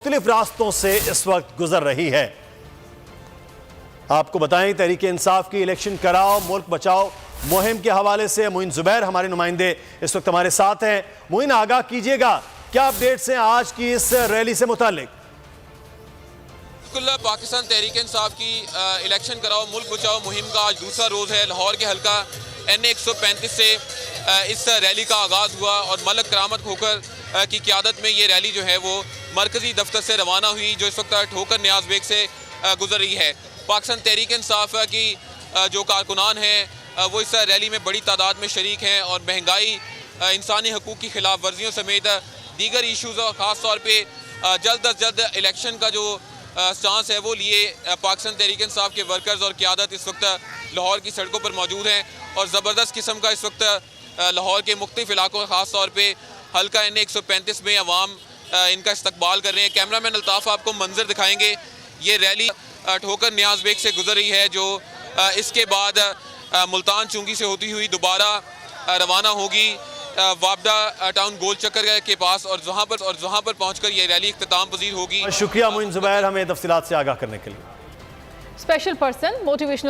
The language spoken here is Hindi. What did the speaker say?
मुख्तलिफ रास्तों से इस वक्त गुजर रही है। आपको बताएं, तहरीक इंसाफ की इलेक्शन कराओ मुल्क बचाओ मुहिम के हवाले से मोइन जुबैर हमारे नुमाइंदे इस वक्त हमारे साथ हैं। मोइन, आगाह कीजिएगा, क्या अपडेट्स हैं आज की इस रैली से मुतालिक? बिल्कुल, पाकिस्तान तहरीक इंसाफ की इलेक्शन कराओ मुल्क बचाओ मुहिम का आज दूसरा रोज़ है। लाहौर के हल्का NA 135 से इस रैली का आगाज़ हुआ और मलक करामत खोकर की क़यादत में ये रैली जो है वो मरकज़ी दफ्तर से रवाना हुई, जो इस वक्त ठोकर न्याज बेग से गुजर रही है। पाकिस्तान तहरीक इंसाफ की जो कारकुनान हैं वो इस रैली में बड़ी तादाद में शरीक हैं और महंगाई, इंसानी हकूक़ की खिलाफ वर्जियों समेत दीगर इशूज़ और ख़ास तौर पर जल्द अज जल्द इलेक्शन का जो स्टांस है वो लिए पाकिस्तान तहरीक इंसाफ के वर्कर्स और क़यादत इस वक्त लाहौर की सड़कों पर मौजूद हैं और ज़बरदस्त किस्म का इस वक्त लाहौर के मुख्तलिफ इलाकों ख़ास तौर पर हल्का NA 135 में अवाम इनका इस्तकबाल कर रहे हैं। कैमरामैन अल्ताफ़ आपको मंजर दिखाएंगे। ये रैली ठोकर न्याज बेग से गुजर रही है, जो इसके बाद मुल्तान चुंगी से होती हुई दोबारा रवाना होगी वापडा टाउन गोल चक्कर के पास और जहाँ पर पहुँचकर ये रैली इख्तिताम पजीर होगी। शुक्रिया मोइन जुबैर, हमें तफसीलात से आगाह करने के लिए। Special person motivational